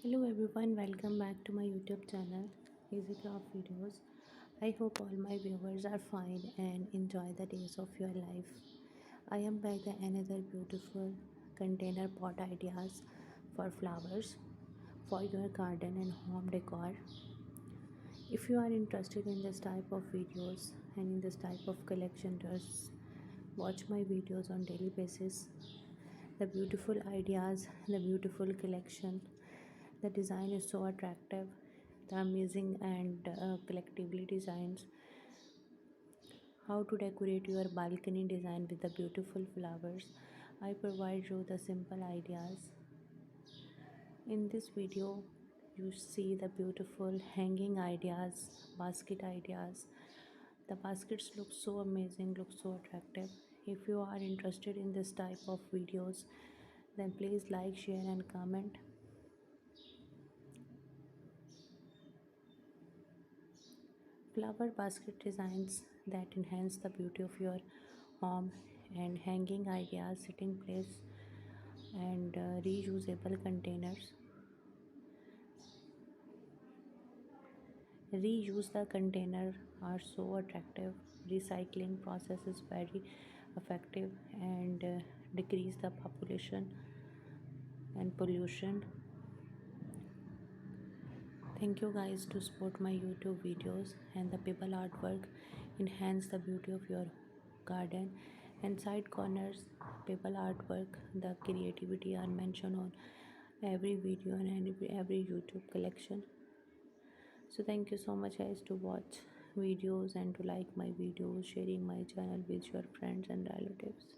Hello everyone, welcome back to my YouTube channel, Easy Craft Videos. I hope all my viewers are fine and enjoy the days of your life. I am back with another beautiful container pot ideas for flowers for your garden and home decor. If you are interested in this type of videos and in this type of collection, just watch my videos on daily basis. The beautiful ideas, the beautiful collection, the design is so attractive, the amazing and collectively designs. How to decorate your balcony design with the beautiful flowers. I provide you the simple ideas. In this video, you see the beautiful hanging ideas, basket ideas. The baskets look so amazing, look so attractive. If you are interested in this type of videos, then please like, share and comment. Flower basket designs that enhance the beauty of your home, and hanging ideas, sitting place and reusable containers. Reuse the container are so attractive. Recycling process is very effective and decrease the population and pollution. Thank you guys to support my YouTube videos, and the people artwork enhance the beauty of your garden, and side corners people artwork, the creativity are mentioned on every video and every YouTube collection. So thank you so much guys to watch videos and to like my videos, sharing my channel with your friends and relatives.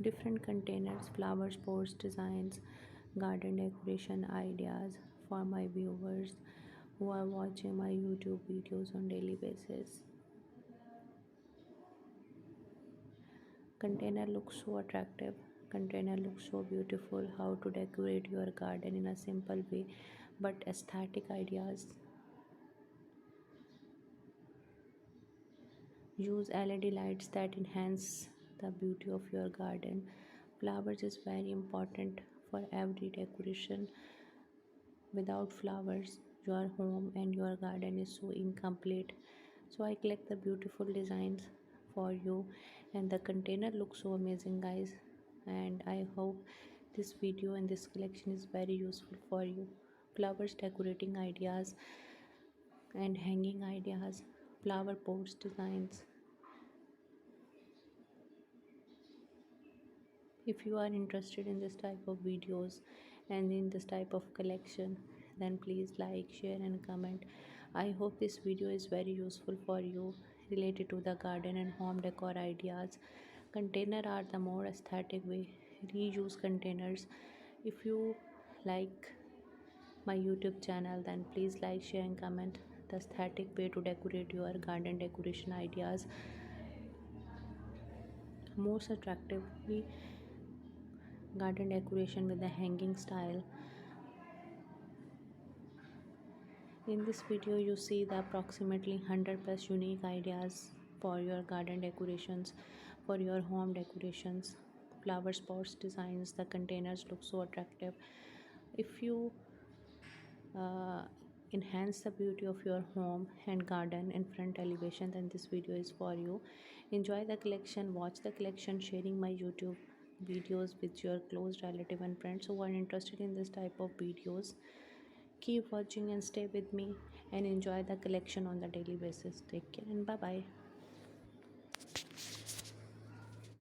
Different containers, flowers, pots, designs, garden decoration ideas for my viewers who are watching my YouTube videos on daily basis. Container looks so attractive. Container looks so beautiful. How to decorate your garden in a simple way, but aesthetic ideas. Use LED lights that enhance the beauty of your garden. Flowers is very important for every decoration. Without flowers, your home and your garden is so incomplete. So I collect the beautiful designs for you, and the container looks so amazing guys, and I hope this video and this collection is very useful for you. Flowers decorating ideas and hanging ideas, flower pots designs. If you are interested in this type of videos and in this type of collection, then please like, share and comment. I hope this video is very useful for you related to the garden and home decor ideas. Container are the more aesthetic way. Reuse containers. If you like my YouTube channel, then please like, share and comment the aesthetic way to decorate your garden decoration ideas most attractively. Garden decoration with the hanging style. In this video you see the approximately 100 plus unique ideas for your garden decorations, for your home decorations. Flower pots designs, the containers look so attractive. If you uh, enhance the beauty of your home and garden in front elevation, then this video is for you. Enjoy the collection, watch the collection, sharing my YouTube videos with your close relative and friends who are interested in this type of videos. Keep watching and stay with me and enjoy the collection on the daily basis. Take care and bye bye.